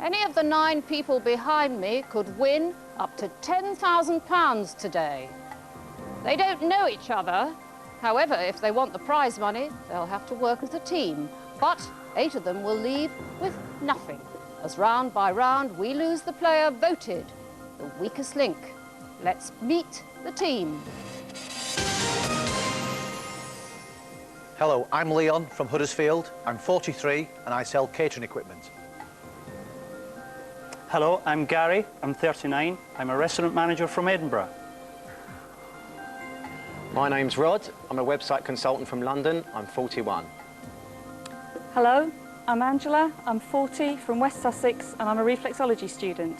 Any of the 9 people behind me could win up to £10,000 today. They don't know each other. However, if they want the prize money, they'll have to work as a team. But 8 of them will leave with nothing, as round by round we lose the player voted the weakest link. Let's meet the team. Hello, I'm Leon from Huddersfield. I'm 43 and I sell catering equipment. Hello, I'm Gary. I'm 39. I'm a restaurant manager from Edinburgh. My name's Rod. I'm a website consultant from London. I'm 41. Hello, I'm Angela. I'm 40 from West Sussex and I'm a reflexology student.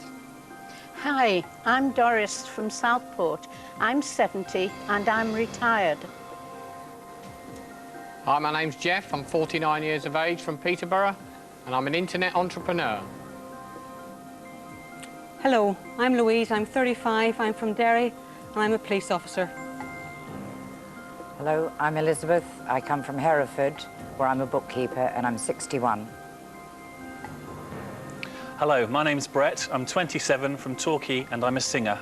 Hi, I'm Doris from Southport. I'm 70 and I'm retired. Hi, my name's Jeff. I'm 49 years of age from Peterborough and I'm an internet entrepreneur. Hello, I'm Louise. I'm 35. I'm from Derry and I'm a police officer. Hello, I'm Elizabeth. I come from Hereford, where I'm a bookkeeper, and I'm 61. Hello, my name's Brett. I'm 27 from Torquay and I'm a singer.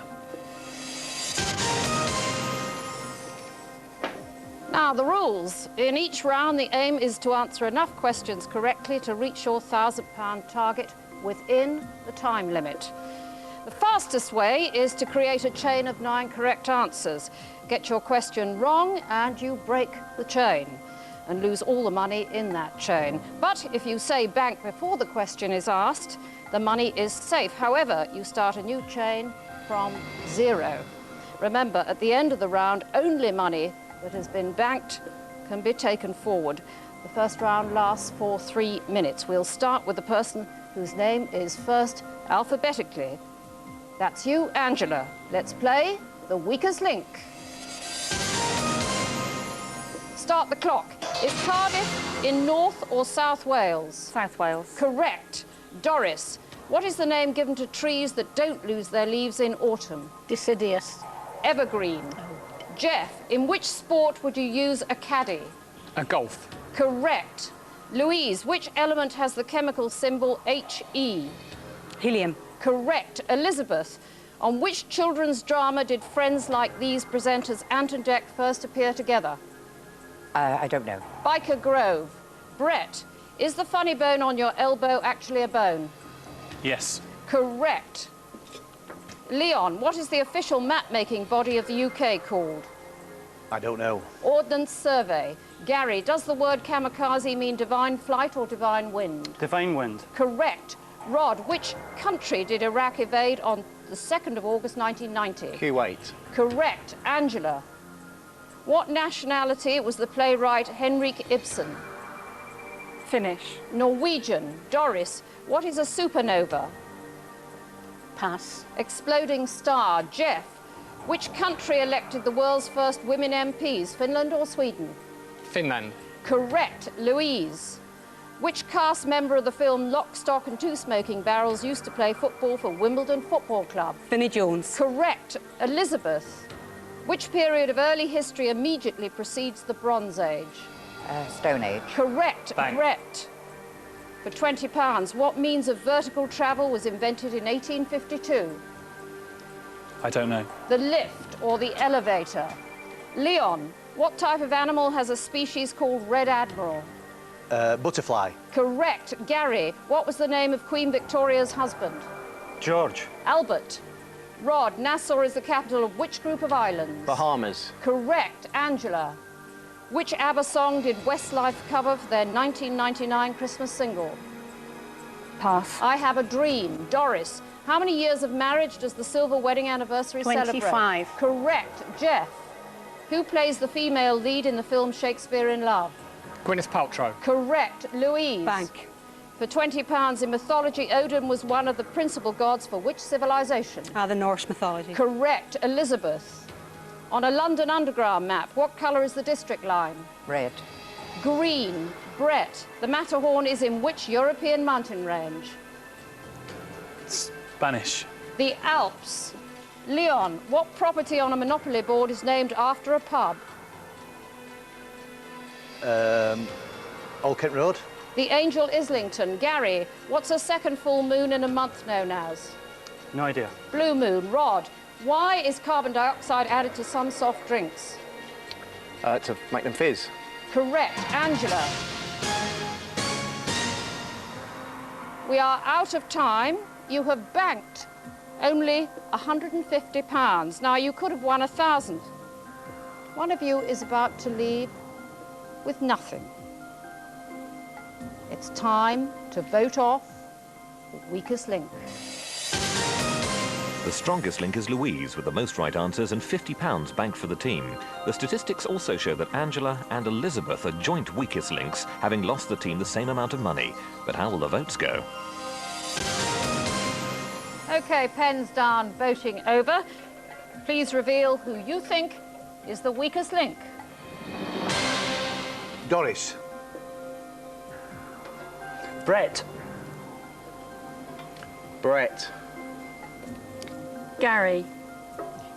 Now, the rules. In each round, the aim is to answer enough questions correctly to reach your £1,000 target within the time limit. The fastest way is to create a chain of 9 correct answers. Get your question wrong and you break the chain and lose all the money in that chain. But if you say bank before the question is asked, the money is safe. However, you start a new chain from 0. Remember, at the end of the round, only money that has been banked can be taken forward. The first round lasts for 3 minutes. We'll start with the person whose name is first alphabetically. That's you, Angela. Let's play the weakest link. Start the clock. Is Cardiff in North or South Wales? South Wales. Correct. Doris, what is the name given to trees that don't lose their leaves in autumn? Deciduous. Evergreen. Jeff, in which sport would you use a caddy? A golf. Correct. Louise, which element has the chemical symbol He? Helium. Correct. Elizabeth, on which children's drama did friends like these presenters Ant and Dec first appear together? I don't know. Biker Grove. Brett, is the funny bone on your elbow actually a bone? Yes. Correct. Leon, what is the official map-making body of the UK called? I don't know. Ordnance Survey. Gary, does the word kamikaze mean divine flight or divine wind? Divine wind. Correct. Rod, which country did Iraq evade on the 2nd of August 1990? Kuwait. Correct. Angela, what nationality was the playwright Henrik Ibsen? Finnish. Norwegian. Doris, what is a supernova? Pass. Exploding star. Jeff, which country elected the world's first women MPs, Finland or Sweden? Finland. Correct. Louise, which cast member of the film Lock, Stock and Two Smoking Barrels used to play football for Wimbledon Football Club? Vinnie Jones. Correct. Elizabeth, which period of early history immediately precedes the Bronze Age? Stone Age. Correct. Bang. Brett, for £20, what means of vertical travel was invented in 1852? I don't know. The lift or the elevator. Leon, what type of animal has a species called Red Admiral? Butterfly. Correct. Gary, what was the name of Queen Victoria's husband? George. Albert. Rod, Nassau is the capital of which group of islands? Bahamas. Correct. Angela, which ABBA song did Westlife cover for their 1999 Christmas single? Pass. I Have a Dream. Doris, how many years of marriage does the silver wedding anniversary 25. celebrate? Correct. Jeff, who plays the female lead in the film Shakespeare in Love? Gwyneth Paltrow. Correct. Louise. Bank. For £20, in mythology, Odin was one of the principal gods for which civilization? The Norse mythology. Correct. Elizabeth, on a London Underground map, what colour is the district line? Red. Green. Brett, the Matterhorn is in which European mountain range? Spanish. The Alps. Leon, what property on a Monopoly board is named after a pub? Old Kent Road. The angel Islington. Gary, what's a second full moon in a month known as? No idea. Blue moon. Rod, why is carbon dioxide added to some soft drinks? To make them fizz. Correct. Angela. We are out of time. You have banked only £150. Now, you could have won 1,000. One of you is about to leave with nothing. It's time to vote off the weakest link. The strongest link is Louise, with the most right answers and £50 banked for the team. The statistics also show that Angela and Elizabeth are joint weakest links, having lost the team the same amount of money. But how will the votes go? OK, pens down, voting over. Please reveal who you think is the weakest link. Doris. Brett. Brett. Gary.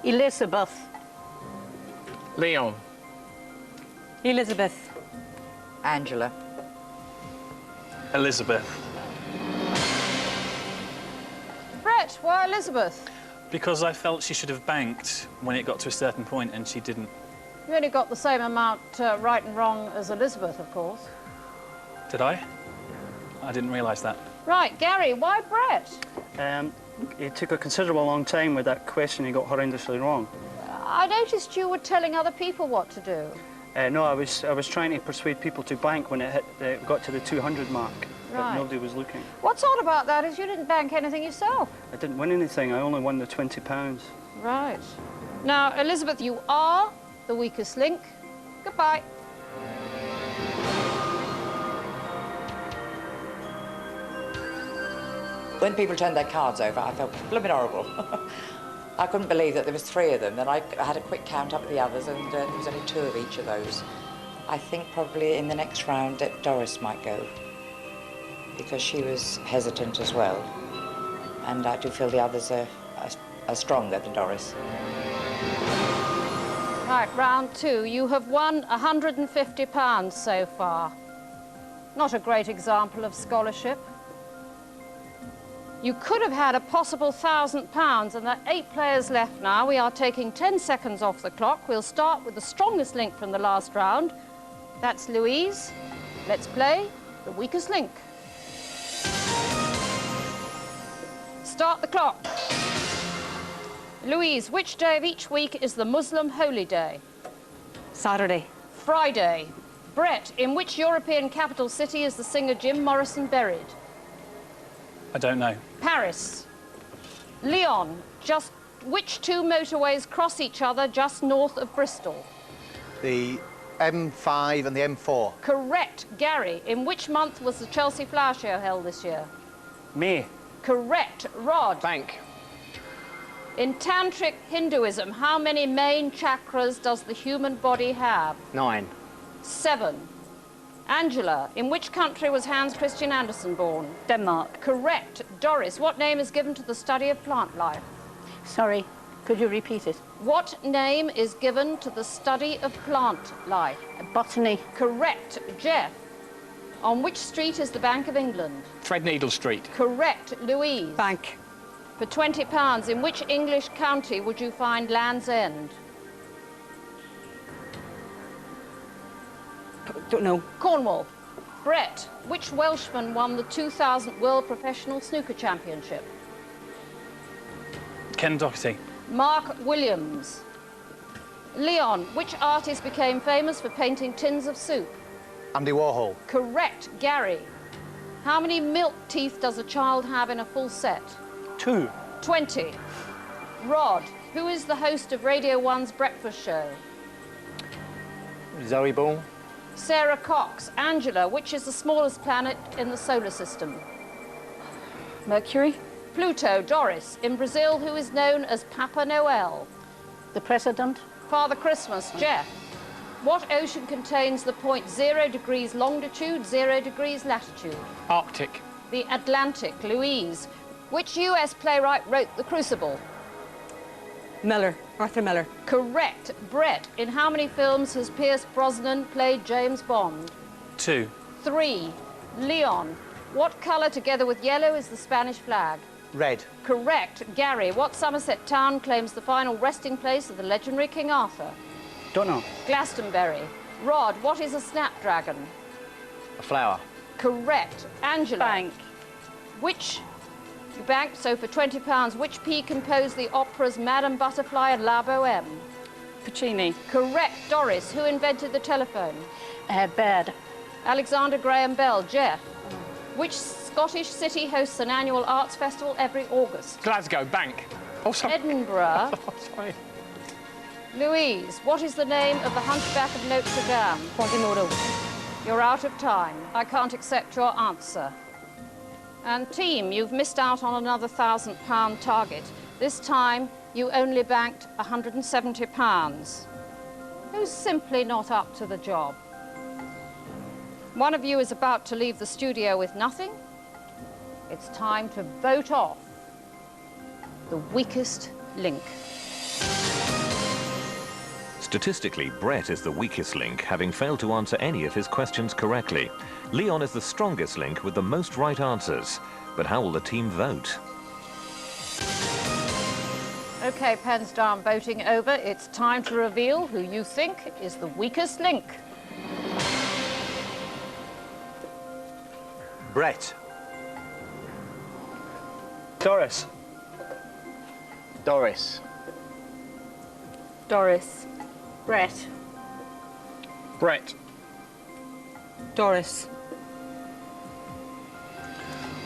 Elizabeth. Leon. Elizabeth. Angela. Elizabeth. Brett, why Elizabeth? Because I felt she should have banked when it got to a certain point and she didn't. You only got the same amount right and wrong as Elizabeth, of course. Did I? I didn't realise that. Right, Gary, why Brett? It took a considerable long time with that question he got horrendously wrong. I noticed you were telling other people what to do. No, I was trying to persuade people to bank when it got to the 200 mark, but Right. nobody was looking. What's odd about that is you didn't bank anything yourself. I didn't win anything, I only won the £20. Right. Now, Elizabeth, you are the weakest link. Goodbye. When people turned their cards over, I felt a little bit horrible. I couldn't believe that there was 3 of them. Then I had a quick count up of the others, and there was only 2 of each of those. I think probably in the next round that Doris might go, because she was hesitant as well. And I do feel the others are stronger than Doris. Right, round 2. You have won £150 so far. Not a great example of scholarship. You could have had a possible £1,000, and there are 8 players left now. We are taking 10 seconds off the clock. We'll start with the strongest link from the last round. That's Louise. Let's play the weakest link. Start the clock. Louise, which day of each week is the Muslim holy day? Saturday. Friday. Brett, in which European capital city is the singer Jim Morrison buried? I don't know. Paris. Leon, just which 2 motorways cross each other just north of Bristol? The M5 and the M4. Correct. Gary, in which month was the Chelsea Flower Show held this year? May. Correct. Rod. Bank. In Tantric Hinduism, how many main chakras does the human body have? 9. 7. Angela, in which country was Hans Christian Andersen born? Denmark. Correct. Doris, what name is given to the study of plant life? Sorry, could you repeat it? What name is given to the study of plant life? Botany. Correct. Jeff, on which street is the Bank of England? Threadneedle Street. Correct. Louise. Bank. For £20, in which English county would you find Land's End? Don't know. Cornwall. Brett, which Welshman won the 2000 World Professional Snooker Championship? Ken Doherty. Mark Williams. Leon, which artist became famous for painting tins of soup? Andy Warhol. Correct. Gary, how many milk teeth does a child have in a full set? 2. 20. Rod, who is the host of Radio 1's breakfast show? Zoe Ball. Sarah Cox. Angela, which is the smallest planet in the solar system? Mercury. Pluto. Doris, in Brazil, who is known as Papa Noel? The President. Father Christmas. Jeff, what ocean contains the point 0 degrees longitude, 0 degrees latitude? Arctic. The Atlantic. Louise, which US playwright wrote The Crucible? Miller. Arthur Miller. Correct. Brett, in how many films has Pierce Brosnan played James Bond? 2. 3. Leon, what colour together with yellow is the Spanish flag? Red. Correct. Gary, what Somerset town claims the final resting place of the legendary King Arthur? Don't know. Glastonbury. Rod, what is a snapdragon? A flower. Correct. Angela. Bank. Which, you banked, so for £20, which P composed the operas Madame Butterfly and La Bohème? Puccini. Correct. Doris, who invented the telephone? Baird. Alexander Graham Bell. Jeff. Which Scottish city hosts an annual arts festival every August? Glasgow, bank. Oh, sorry. Edinburgh. Sorry. Louise, what is the name of the Hunchback of Notre Dame? Quasimodo. You're out of time. I can't accept your answer. And team, you've missed out on another £1,000 target. This time, you only banked £170. Who's simply not up to the job? One of you is about to leave the studio with nothing. It's time to vote off the weakest link. Statistically, Brett is the weakest link, having failed to answer any of his questions correctly. Leon is the strongest link with the most right answers. But how will the team vote? OK, pens down, voting over. It's time to reveal who you think is the weakest link. Brett. Doris. Doris. Doris. Brett. Brett. Doris.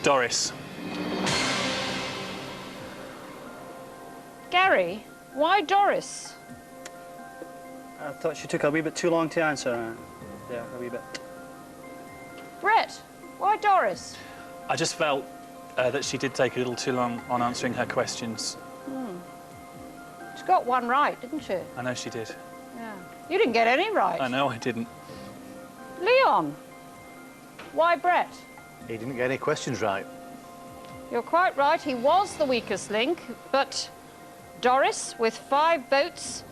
Doris. Gary, why Doris? I thought she took a wee bit too long to answer. Yeah, a wee bit. Brett, why Doris? I just felt that she did take a little too long on answering her questions. She got one right, didn't she? I know she did. Yeah. You didn't get any right. I know I didn't. Leon, why Brett? He didn't get any questions right. You're quite right, he was the weakest link, but Doris, with 5 votes,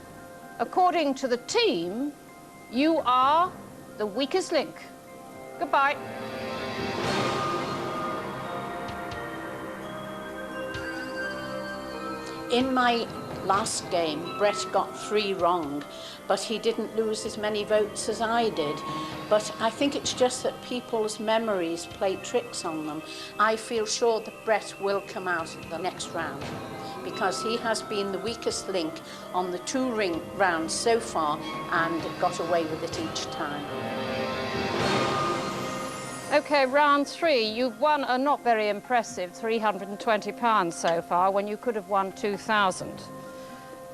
according to the team, you are the weakest link. Goodbye. In my last game, Brett got 3 wrong, but he didn't lose as many votes as I did. But I think it's just that people's memories play tricks on them. I feel sure that Brett will come out at the next round, because he has been the weakest link on the 2 rounds so far and got away with it each time. OK, round 3. You've won a not very impressive £320 so far, when you could have won 2,000.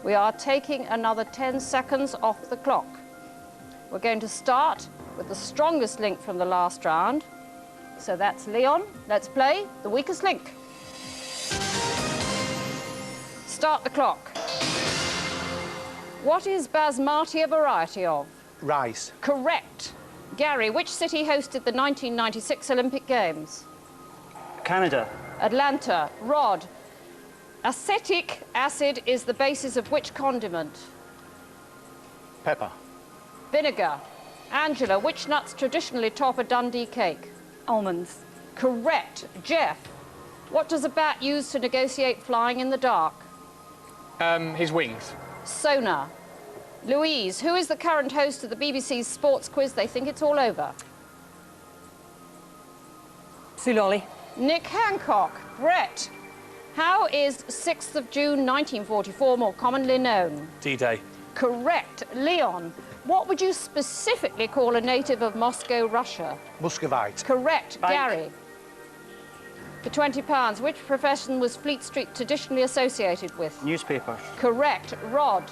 We are taking another 10 seconds off the clock. We're going to start with the strongest link from the last round. So that's Leon. Let's play the weakest link. Start the clock. What is basmati a variety of? Rice. Correct. Gary, which city hosted the 1996 Olympic Games? Canada. Atlanta. Rod, acetic acid is the basis of which condiment? Pepper. Vinegar. Angela, which nuts traditionally top a Dundee cake? Almonds. Correct. Jeff, what does a bat use to negotiate flying in the dark? His wings. Sonar. Louise, who is the current host of the BBC's sports quiz They Think It's All Over? Sue Lawley. Nick Hancock. Brett, how is 6th of June 1944 more commonly known? D-Day. Correct. Leon, what would you specifically call a native of Moscow, Russia? Muscovite. Correct. Bank. Gary, for £20, which profession was Fleet Street traditionally associated with? Newspapers. Correct. Rod,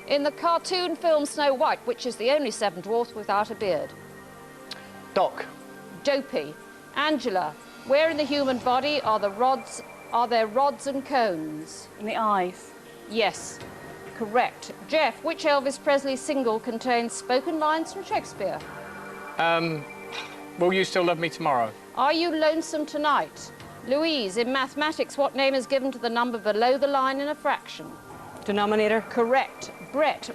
in the cartoon film Snow White, which is the only 7 dwarfs without a beard? Doc. Dopey. Angela, where in the human body are there rods and cones? In the eyes. Yes. Correct. Jeff, which Elvis Presley single contains spoken lines from Shakespeare? Will You Still Love Me Tomorrow? Are you lonesome tonight? Louise, in mathematics, what name is given to the number below the line in a fraction? Denominator. Correct. Brett,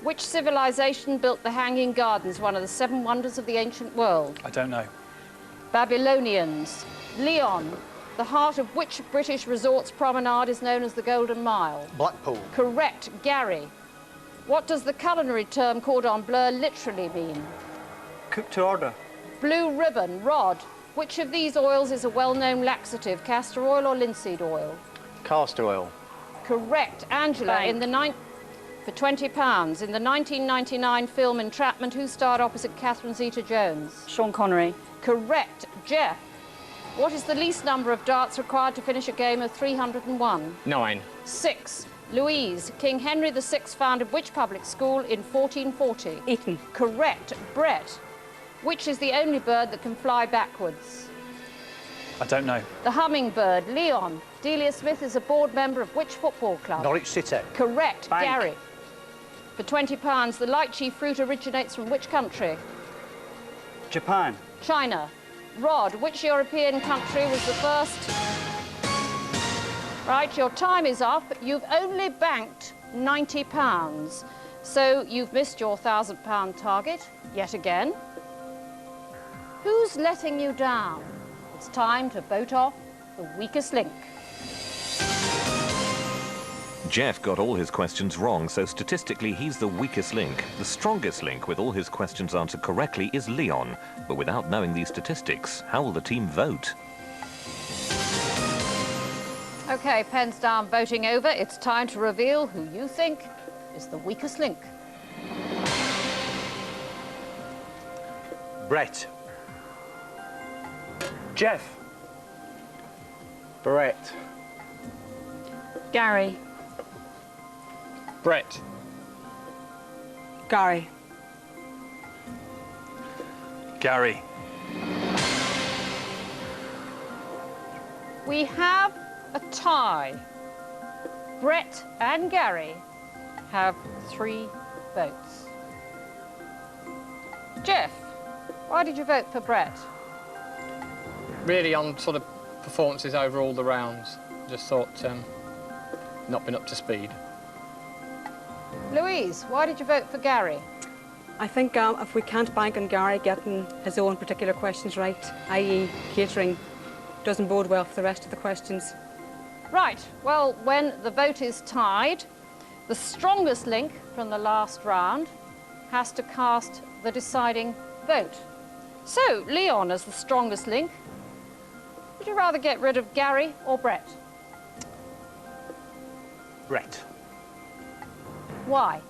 which civilization built the Hanging Gardens, one of the 7 wonders of the ancient world? I don't know. Babylonians. Leon, the heart of which British resorts promenade is known as the Golden Mile? Blackpool. Correct. Gary, what does the culinary term cordon bleu literally mean? Cook to order. Blue ribbon. Rod, which of these oils is a well-known laxative, castor oil or linseed oil? Castor oil. Correct. Angela, for £20, in the 1999 film Entrapment, who starred opposite Catherine Zeta-Jones? Sean Connery. Correct. Jeff, what is the least number of darts required to finish a game of 301? 9. 6. Louise, King Henry VI founded which public school in 1440? Eton. Correct. Brett, which is the only bird that can fly backwards? I don't know. The hummingbird. Leon, Delia Smith is a board member of which football club? Norwich City. Correct. Bank. Gary, for £20, the lychee fruit originates from which country? Japan. China. Rod, which European country was the first? Right, your time is up. You've only banked £90, so you've missed your £1,000 target yet again. Who's letting you down? It's time to vote off the weakest link. Jeff got all his questions wrong, so statistically he's the weakest link. The strongest link with all his questions answered correctly is Leon. But without knowing these statistics, how will the team vote? OK, pens down, voting over. It's time to reveal who you think is the weakest link. Brett. Jeff. Brett. Gary. Brett. Gary. Gary. We have a tie. Brett and Gary have 3 votes. Jeff, why did you vote for Brett? Really on sort of performances over all the rounds. Just thought not been up to speed. Louise, why did you vote for Gary? I think if we can't bank on Gary getting his own particular questions right, i.e. catering, doesn't bode well for the rest of the questions. Right, well, when the vote is tied, the strongest link from the last round has to cast the deciding vote. So, Leon, as the strongest link, would you rather get rid of Gary or Brett? Brett. Why?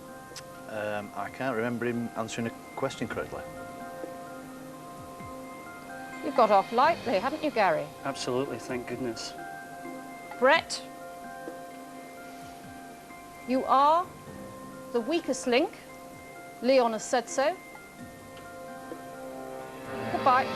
I can't remember him answering a question correctly. You've got off lightly, haven't you, Gary? Absolutely, thank goodness. Brett, you are the weakest link. Leon has said so. Goodbye.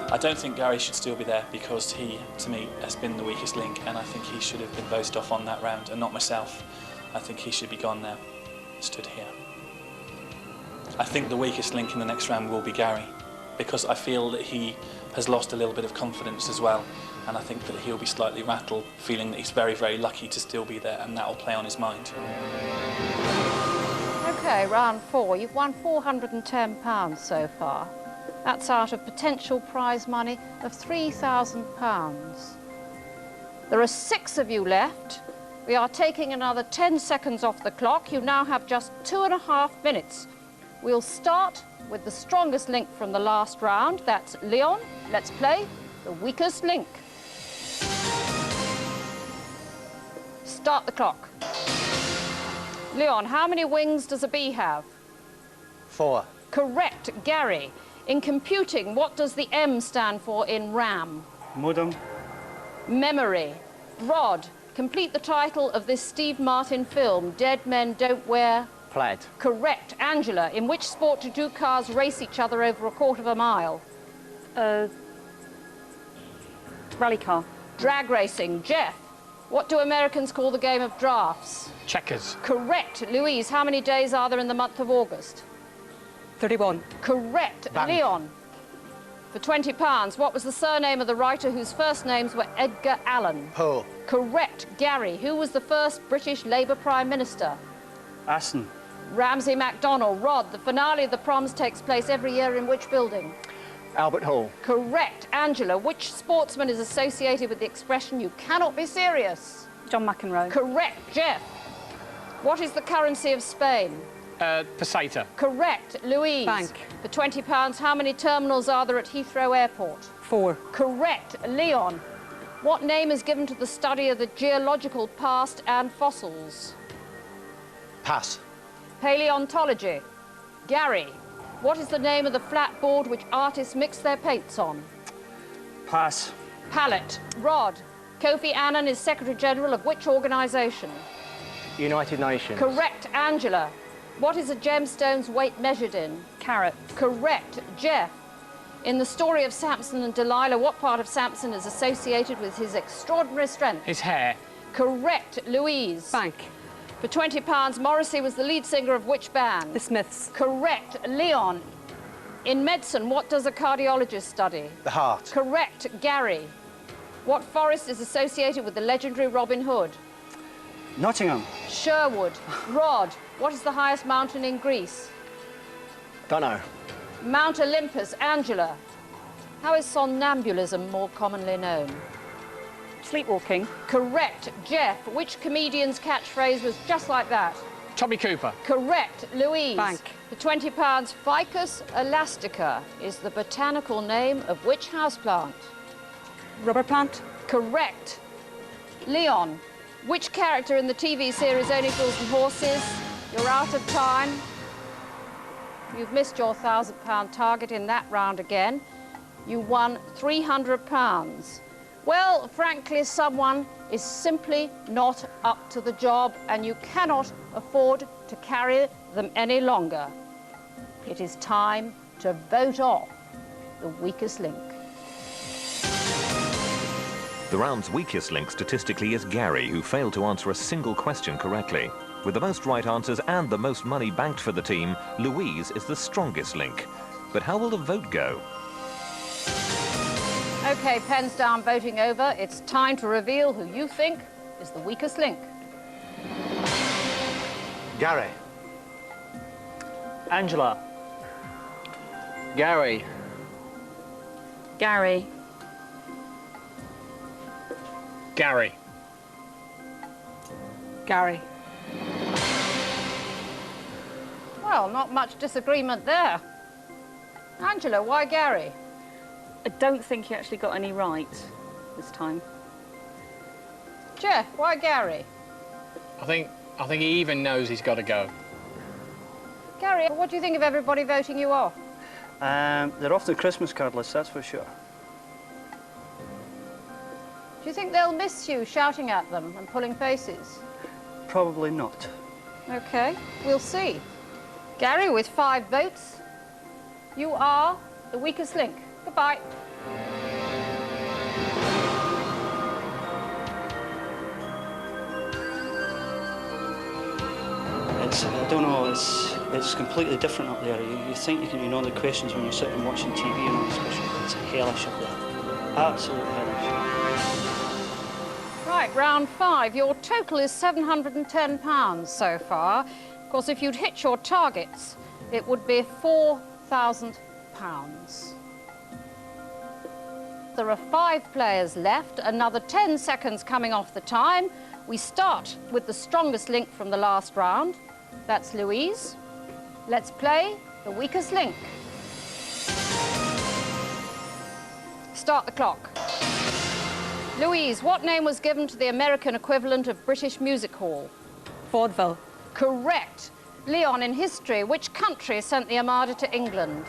I don't think Gary should still be there because he, to me, has been the weakest link, and I think he should have been voted off on that round and not myself. I think he should be gone now. Stood here. I think the weakest link in the next round will be Gary because I feel that he has lost a little bit of confidence as well, and I think that he'll be slightly rattled, feeling that he's very, very lucky to still be there, and that will play on his mind. OK, round 4. You've won £410 so far. That's out of potential prize money of £3,000. There are 6 of you left. We are taking another 10 seconds off the clock. You now have just 2.5 minutes. We'll start with the strongest link from the last round. That's Leon. Let's play the weakest link. Start the clock. Leon, how many wings does a bee have? 4. Correct. Gary, in computing, what does the M stand for in RAM? Modem. Memory. Rod, complete the title of this Steve Martin film, Dead Men Don't Wear... Plaid. Correct. Angela, in which sport do 2 cars race each other over a quarter of a mile? Rally car. Drag racing. Jeff, what do Americans call the game of drafts? Checkers. Correct. Louise, how many days are there in the month of August? 31. Correct. Bank. Leon, For £20, what was the surname of the writer whose first names were Edgar Allan? Poe. Correct. Gary. Who was the first British Labour Prime Minister? Aston. Ramsay MacDonald. Rod. The finale of the Proms takes place every year in which building? Albert Hall. Correct. Angela. Which sportsman is associated with the expression "you cannot be serious"? John McEnroe. Correct. Jeff. What is the currency of Spain? Peseta. Correct. Louise. Bank. For £20, how many terminals are there at Heathrow Airport? 4. Correct. Leon. What name is given to the study of the geological past and fossils? Pass. Paleontology. Gary. What is the name of the flat board which artists mix their paints on? Pass. Palette. Rod. Kofi Annan is Secretary General of which organisation? United Nations. Correct. Angela. What is a gemstone's weight measured in? Carat. Correct. Jeff. In the story of Samson and Delilah, what part of Samson is associated with his extraordinary strength? His hair. Correct. Louise. Bank. For £20, Morrissey was the lead singer of which band? The Smiths. Correct. Leon. In medicine, what does a cardiologist study? The heart. Correct. Gary. What forest is associated with the legendary Robin Hood? Nottingham. Sherwood. Rod. What is the highest mountain in Greece? Dunno. Mount Olympus. Angela. How is somnambulism more commonly known? Sleepwalking. Correct. Jeff. Which comedian's catchphrase was just like that? Tommy Cooper. Correct. Louise. Bank. For £20, Ficus elastica is the botanical name of which houseplant? Rubber plant. Correct. Leon. Which character in the TV series Only Fools and Horses? You're out of time. You've missed your £1,000 target in that round again. You won £300. Well, frankly, someone is simply not up to the job and you cannot afford to carry them any longer. It is time to vote off the weakest link. The round's weakest link statistically is Gary, who failed to answer a single question correctly. With the most right answers and the most money banked for the team, Louise is the strongest link. But how will the vote go? OK, pens down, voting over. It's time to reveal who you think is the weakest link. Gary. Angela. Gary. Gary. Gary. Gary. Well, not much disagreement there. Angela, why Gary? I don't think he actually got any right this time. Jeff, why Gary? I think he even knows he's got to go. Gary, what do you think of everybody voting you off? They're off the Christmas card list, that's for sure. Do you think they'll miss you shouting at them and pulling faces? Probably not. OK, we'll see. Gary, with 5 votes, you are the weakest link. Goodbye. I don't know, it's completely different up there. You think you know the questions when you're sitting watching TV and all, especially, but it's hellish up there. Absolutely hellish. Right, round 5. Your total is £710 so far. Of course, if you'd hit your targets, it would be £4,000. There are 5 players left, another 10 seconds coming off the time. We start with the strongest link from the last round. That's Louise. Let's play the weakest link. Start the clock. Louise, what name was given to the American equivalent of British Music Hall? Vaudeville. Correct. Leon, in history, which country sent the Armada to England?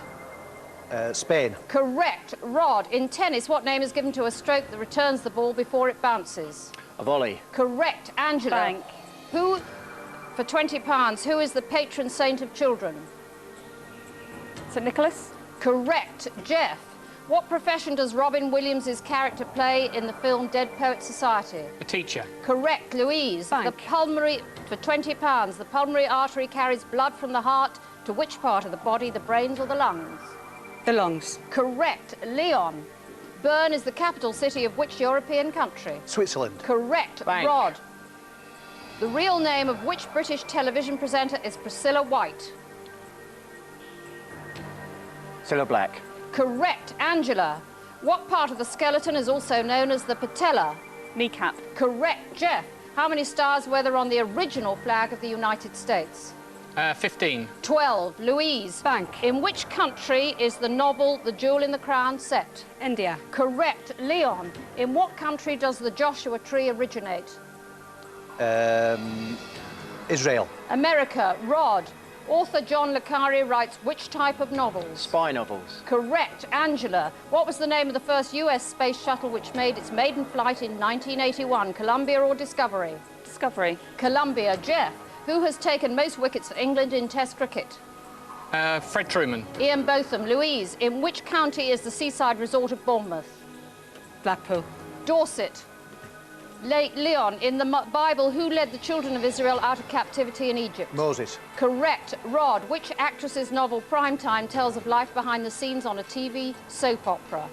Spain. Correct. Rod, in tennis, what name is given to a stroke that returns the ball before it bounces? A volley. Correct. Angela. Bank. Who, for £20, who is the patron saint of children? St. Nicholas. Correct. Jeff, what profession does Robin Williams' character play in the film Dead Poets Society? A teacher. Correct. Louise, Bank. the pulmonary, for £20, the pulmonary artery carries blood from the heart to which part of the body, the brains or the lungs? The lungs. Correct. Leon. Bern is the capital city of which European country? Switzerland. Correct. Bank. Rod. The real name of which British television presenter is Priscilla White? Cilla Black. Correct. Angela. What part of the skeleton is also known as the patella? Kneecap. Correct. Jeff. How many stars were there on the original flag of the United States? 15. 12. Louise. Bank. In which country is the novel The Jewel in the Crown set? India. Correct. Leon. In what country does the Joshua tree originate? Israel. America. Rod. Author John le Carré writes which type of novels? Spy novels. Correct. Angela. What was the name of the first US space shuttle which made its maiden flight in 1981? Columbia or Discovery? Discovery. Columbia. Jeff. Who has taken most wickets for England in Test cricket? Fred Truman. Ian Botham. Louise. In which county is the seaside resort of Bournemouth? Blackpool. Dorset. Leon. In the Bible, who led the children of Israel out of captivity in Egypt? Moses. Correct. Rod. Which actress's novel Primetime tells of life behind the scenes on a TV soap opera?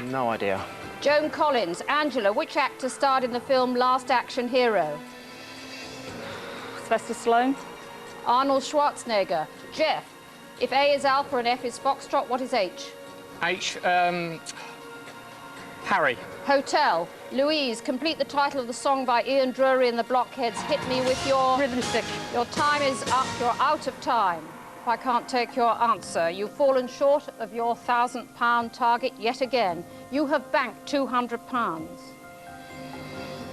No idea. Joan Collins. Angela. Which actor starred in the film Last Action Hero? Sylvester Stallone. Arnold Schwarzenegger. Jeff. If A is Alpha and F is Foxtrot, what is H? Harry. Hotel. Louise. Complete the title of the song by Ian Drury and the Blockheads. Hit me with your... Rhythm stick. Your time is up. You're out of time. If I can't take your answer, you've fallen short of your £1,000 target yet again. You have banked £200.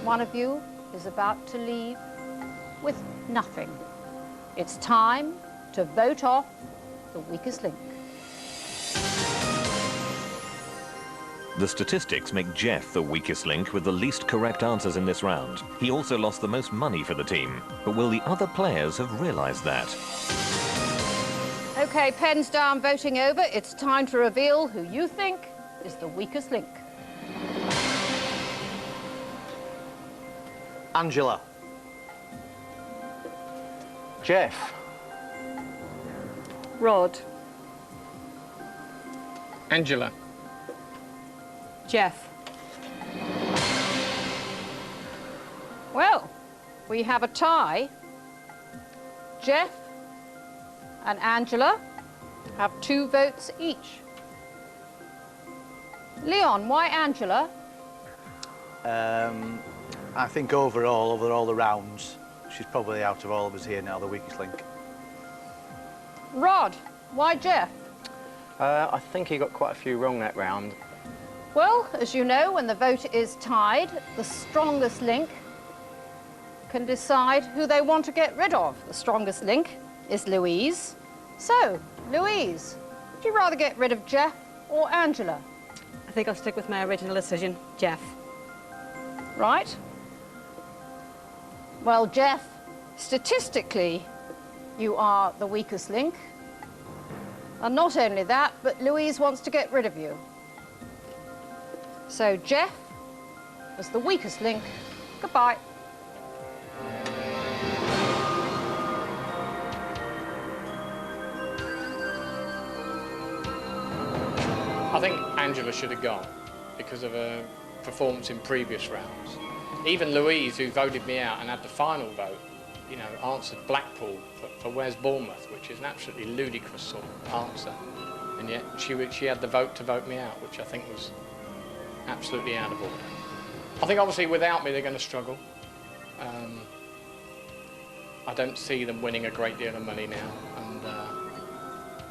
One of you is about to leave with nothing. It's time to vote off the weakest link. The statistics make Jeff the weakest link with the least correct answers in this round. He also lost the most money for the team. But will the other players have realised that? OK, pens down, voting over. It's time to reveal who you think is the weakest link. Angela. Jeff. Rod. Angela. Jeff. Well, we have a tie. Jeff and Angela have 2 votes each. Leon, why Angela? I think overall, over all the rounds, she's probably out of all of us here now the weakest link. Rod, why Jeff? I think he got quite a few wrong that round. Well, as you know, when the vote is tied, the strongest link can decide who they want to get rid of. The strongest link is Louise. So, Louise, would you rather get rid of Jeff or Angela? I think I'll stick with my original decision, Jeff. Right. Well, Jeff, statistically, you are the weakest link. And not only that, but Louise wants to get rid of you. So, Jeff, as the weakest link, goodbye. I think Angela should have gone because of her performance in previous rounds. Even Louise, who voted me out and had the final vote, you know, answered Blackpool for Where's Bournemouth, which is an absolutely ludicrous sort of answer. And yet she had the vote to vote me out, which I think was absolutely out of order. I think obviously without me they're going to struggle. I don't see them winning a great deal of money now, and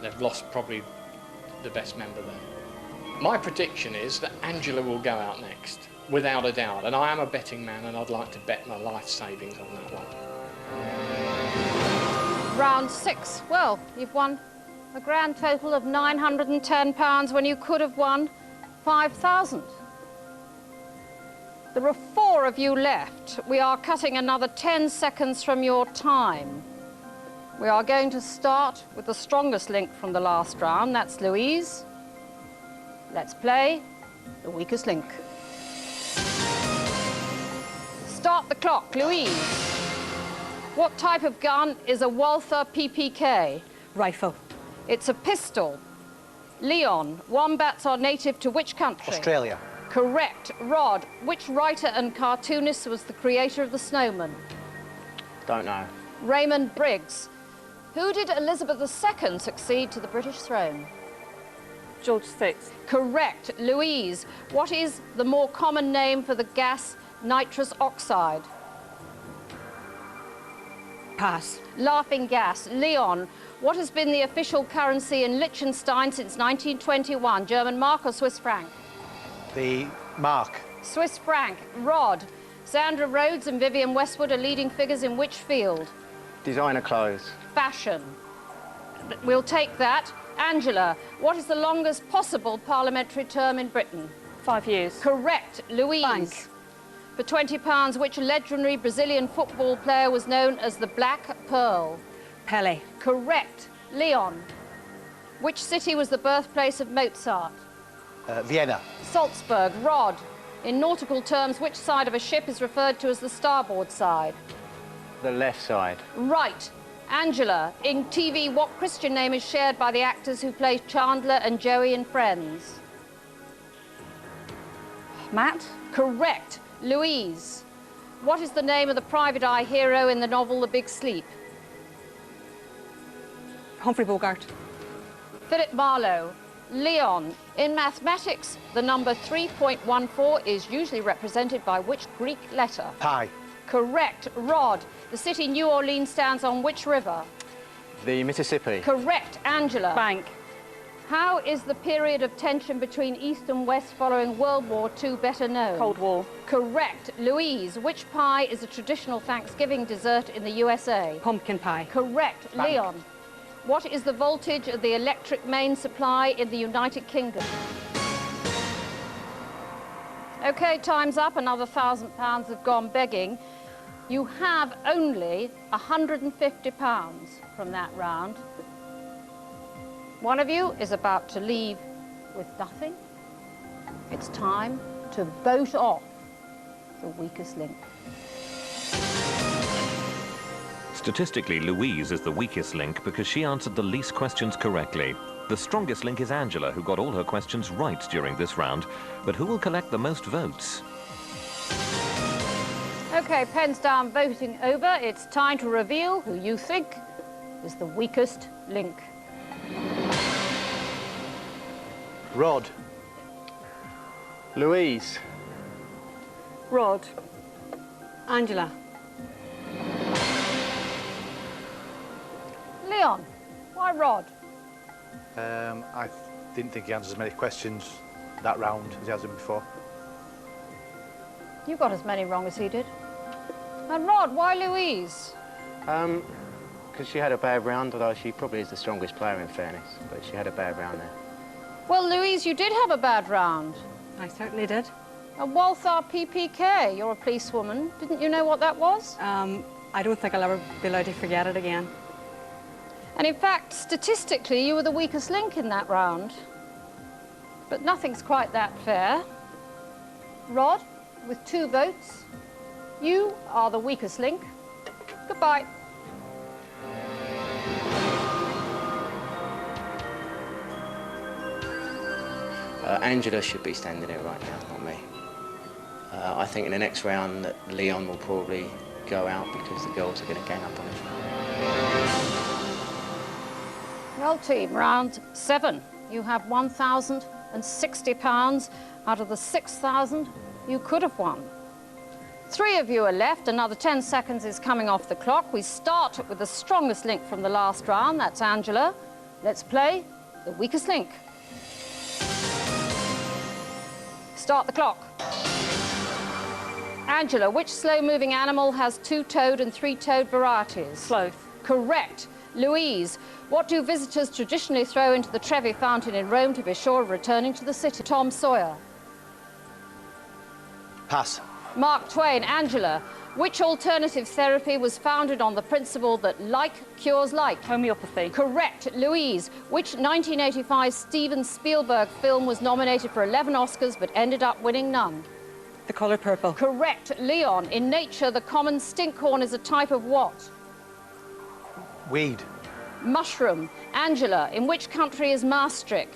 they've lost probably the best member there. My prediction is that Angela will go out next, without a doubt, and I am a betting man and I'd like to bet my life savings on that one. Round 6. Well, you've won a grand total of £910 when you could have won 5,000. There are 4 of you left. We are cutting another 10 seconds from your time. We are going to start with the strongest link from the last round. That's Louise. Let's play the weakest link. Start the clock, Louise. What type of gun is a Walther PPK? Rifle. It's a pistol. Leon, wombats are native to which country? Australia. Correct. Rod, which writer and cartoonist was the creator of the Snowman? Don't know. Raymond Briggs. Who did Elizabeth II succeed to the British throne? George VI. Correct. Louise, what is the more common name for the gas nitrous oxide? Pass. Laughing gas. Leon, what has been the official currency in Liechtenstein since 1921? German mark or Swiss franc? The mark. Swiss franc. Rod, Sandra Rhodes and Vivienne Westwood are leading figures in which field? Designer clothes. Fashion. We'll take that. Angela, what is the longest possible parliamentary term in Britain? 5 years. Correct. Louise. Bank. For £20, which legendary Brazilian football player was known as the Black Pearl? Pele. Correct. Leon. Which city was the birthplace of Mozart? Vienna. Salzburg. Rod. In nautical terms, which side of a ship is referred to as the starboard side? The left side. Right. Angela. In TV, what Christian name is shared by the actors who play Chandler and Joey in Friends? Matt. Correct. Louise. What is the name of the private eye hero in the novel The Big Sleep? Humphrey Bogart. Philip Marlowe. Leon. In mathematics, the number 3.14 is usually represented by which Greek letter? Pi. Correct. Rod. The city New Orleans stands on which river? The Mississippi. Correct. Angela. Bank. How is the period of tension between East and West following World War II better known? Cold War. Correct. Louise. Which pie is a traditional Thanksgiving dessert in the USA? Pumpkin pie. Correct. Bank. Leon. What is the voltage of the electric main supply in the United Kingdom? OK, time's up. Another £1,000 have gone begging. You have only £150 from that round. One of you is about to leave with nothing. It's time to vote off the weakest link. Statistically, Louise is the weakest link because she answered the least questions correctly. The strongest link is Angela, who got all her questions right during this round. But who will collect the most votes? OK, pens down, voting over. It's time to reveal who you think is the weakest link. Rod. Louise. Rod. Angela. Leon. Why Rod? I didn't think he answered as many questions that round as he has done before. You got as many wrong as he did. And Rod, why Louise? Because she had a bad round, although she probably is the strongest player in fairness, but she had a bad round there. Well, Louise, you did have a bad round. I certainly did. And Walther PPK, you're a policewoman. Didn't you know what that was? I don't think I'll ever be allowed to forget it again. And in fact, statistically, you were the weakest link in that round. But nothing's quite that fair. Rod, with 2 votes, you are the weakest link. Goodbye. Angela should be standing there right now, not me. I think in the next round that Leon will probably go out because the girls are going to gang up on him. Well, team, round 7. You have £1,060 out of the 6,000 you could have won. 3 of you are left. Another 10 seconds is coming off the clock. We start with the strongest link from the last round. That's Angela. Let's play the weakest link. Start the clock. Angela, which slow-moving animal has 2-toed and 3-toed varieties? Sloth. Correct. Louise, what do visitors traditionally throw into the Trevi fountain in Rome to be sure of returning to the city? Tom Sawyer. Pass. Mark Twain. Angela, which alternative therapy was founded on the principle that like cures like? Homeopathy. Correct. Louise, which 1985 Steven Spielberg film was nominated for 11 Oscars but ended up winning none? The colour purple. Correct. Leon, in nature, the common stinkhorn is a type of what? Weed. Mushroom. Angela, in which country is Maastricht?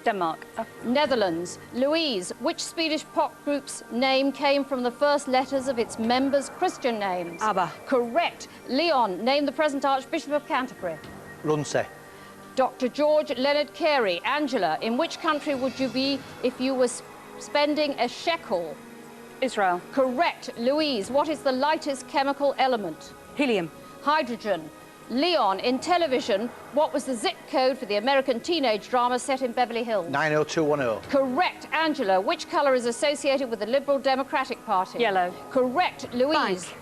Denmark. Netherlands. Louise, which Swedish pop group's name came from the first letters of its members' Christian names? ABBA. Correct. Leon, name the present Archbishop of Canterbury. Runse. Dr. George Leonard Carey. Angela, in which country would you be if you were spending a shekel? Israel. Correct. Louise, what is the lightest chemical element? Helium. Hydrogen. Leon, in television, what was the zip code for the American teenage drama set in Beverly Hills? 90210. Correct. Angela, which colour is associated with the Liberal Democratic Party? Yellow. Correct. Louise. Bank.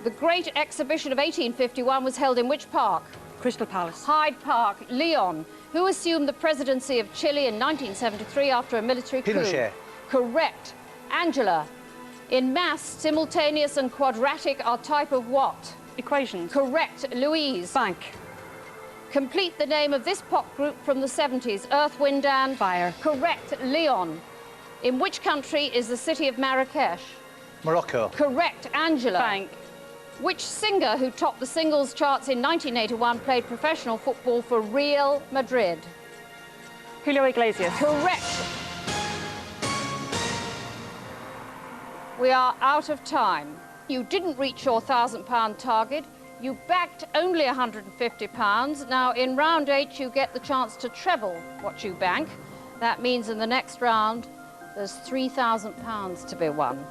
The Great Exhibition of 1851 was held in which park? Crystal Palace. Hyde Park. Leon, who assumed the presidency of Chile in 1973 after a military coup? Pinochet. Correct. Angela, in maths, simultaneous and quadratic are type of what? Equations. Correct. Louise. Bank. Complete the name of this pop group from the 70s. Earth, Wind and... Fire. Correct. Leon. In which country is the city of Marrakesh? Morocco. Correct. Angela. Bank. Which singer who topped the singles charts in 1981 played professional football for Real Madrid? Julio Iglesias. Correct. We are out of time. You didn't reach your £1,000 target. You backed only £150. Now, in round 8, you get the chance to treble what you bank. That means in the next round, there's £3,000 to be won.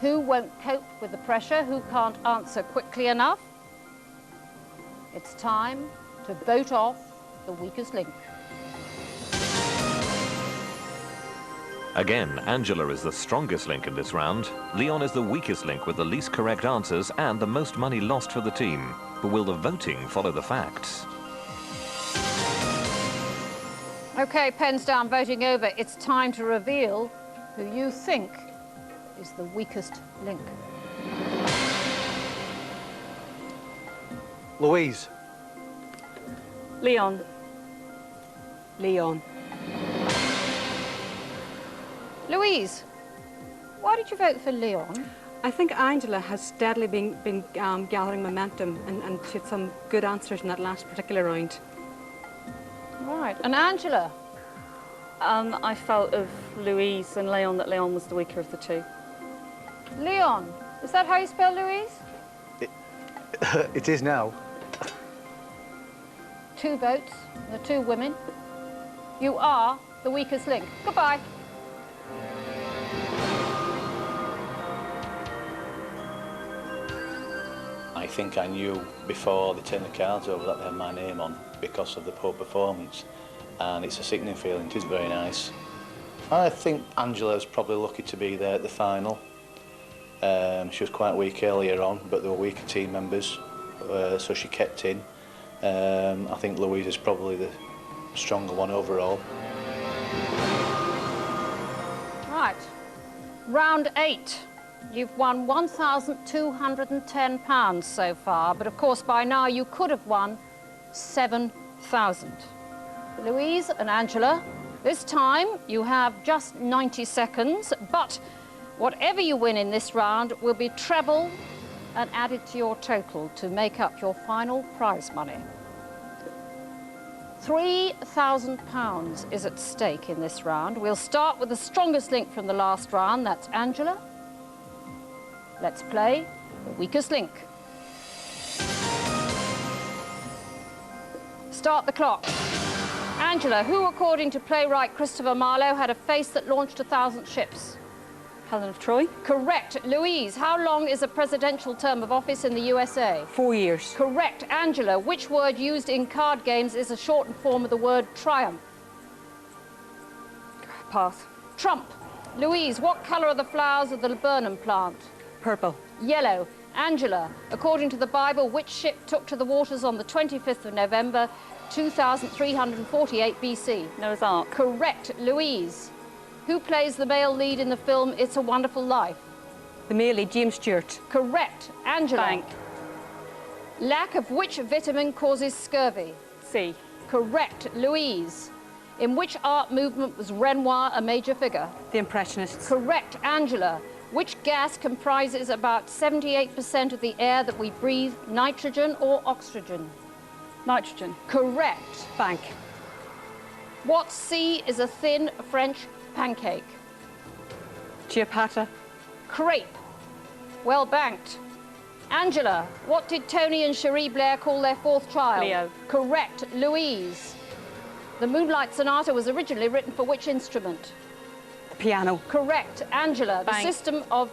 Who won't cope with the pressure? Who can't answer quickly enough? It's time to vote off the weakest link. Again, Angela is the strongest link in this round. Leon is the weakest link with the least correct answers and the most money lost for the team. But will the voting follow the facts? OK, pens down, voting over. It's time to reveal who you think is the weakest link. Louise. Leon. Leon. Louise, why did you vote for Leon? I think Angela has steadily been gathering momentum and she had some good answers in that last particular round. Right, and Angela? I felt of Louise and Leon that Leon was the weaker of the two. Leon, is that how you spell Louise? It is now. 2 votes, the 2 women. You are the weakest link. Goodbye. I think I knew before they turned the cards over that they had my name on because of the poor performance, and it's a sickening feeling. It is very nice. I think Angela's probably lucky to be there at the final. She was quite weak earlier on, but there were weaker team members, so she kept in. I think Louise is probably the stronger one overall. Right, round 8. You've won £1,210 so far, but of course by now you could have won £7,000. Louise and Angela, this time you have just 90 seconds, but whatever you win in this round will be treble and added to your total to make up your final prize money. £3,000 is at stake in this round. We'll start with the strongest link from the last round, that's Angela. Let's play the weakest link. Start the clock. Angela, who, according to playwright Christopher Marlowe, had a face that launched 1,000 ships? Helen of Troy. Correct. Louise, how long is a presidential term of office in the USA? 4 years. Correct. Angela, which word used in card games is a shortened form of the word triumph? Pass. Trump. Louise, what colour are the flowers of the laburnum plant? Purple. Yellow. Angela, according to the Bible, which ship took to the waters on the 25th of November 2348 BC? Noah's Ark. Correct. Louise, who plays the male lead in the film It's a Wonderful Life? The male lead, James Stewart. Correct. Angela. Bank. Lack of which vitamin causes scurvy? C. Correct. Louise, in which art movement was Renoir a major figure? The Impressionists. Correct. Angela, which gas comprises about 78% of the air that we breathe, nitrogen or oxygen? Nitrogen. Correct. Bank. What C is a thin French pancake? Ciabatta. Crepe. Well banked. Angela, what did Tony and Cherie Blair call their fourth child? Leo. Correct. Louise. The Moonlight Sonata was originally written for which instrument? The piano. Correct. Angela, the system of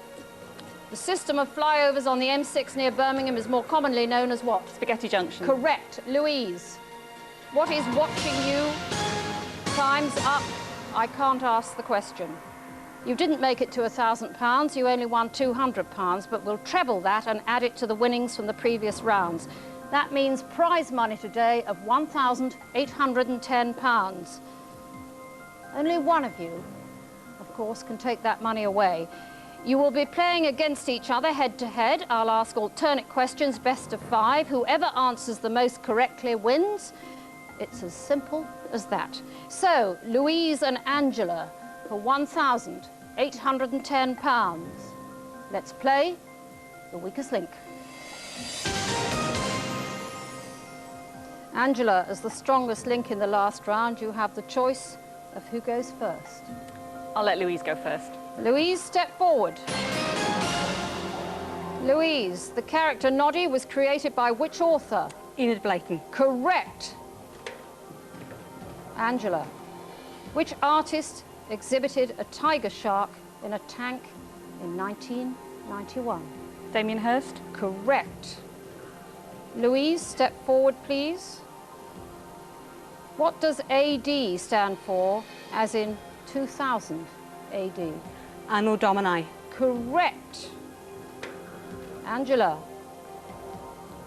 flyovers on the M6 near Birmingham is more commonly known as what? Spaghetti Junction. Correct. Louise, what is watching you? Time's up. I can't ask the question. You didn't make it to £1,000, you only won £200, but we'll treble that and add it to the winnings from the previous rounds. That means prize money today of £1,810. Only one of you, of course, can take that money away. You will be playing against each other head-to-head. I'll ask alternate questions, best of 5. Whoever answers the most correctly wins. It's as simple as that. So, Louise and Angela, for £1,810. Let's play The Weakest Link. Angela, as the strongest link in the last round, you have the choice of who goes first. I'll let Louise go first. Louise, step forward. Louise, the character Noddy was created by which author? Enid Blyton. Correct. Angela, which artist exhibited a tiger shark in a tank in 1991? Damien Hirst. Correct. Louise, step forward, please. What does AD stand for, as in 2000 AD? Anno Domini. Correct. Angela,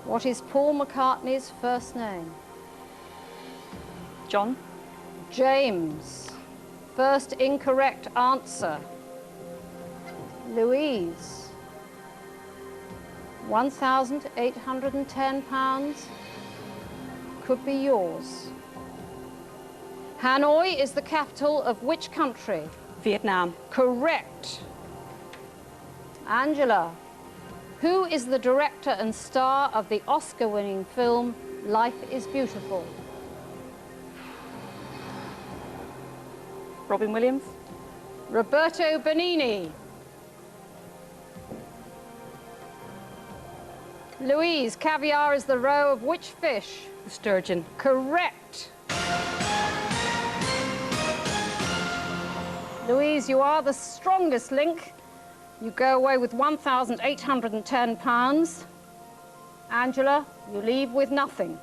what is Paul McCartney's first name? John. James. First incorrect answer. Louise, £1,810 could be yours. Hanoi is the capital of which country? Vietnam. Correct. Angela, who is the director and star of the Oscar-winning film Life is Beautiful? Robin Williams. Roberto Benigni. Louise, caviar is the roe of which fish? The sturgeon. Correct. Louise, you are the strongest link. You go away with £1,810. Angela, you leave with nothing.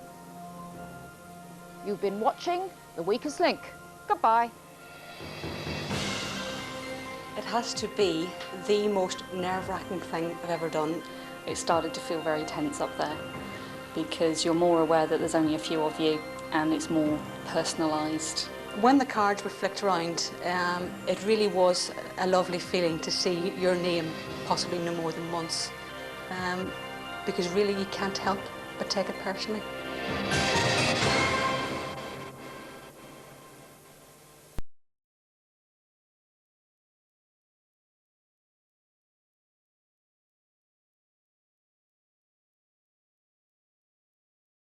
You've been watching The Weakest Link. Goodbye. It has to be the most nerve-wracking thing I've ever done. It started to feel very tense up there because you're more aware that there's only a few of you and it's more personalised. When the cards were flicked around, it really was a lovely feeling to see your name possibly no more than once, because really you can't help but take it personally.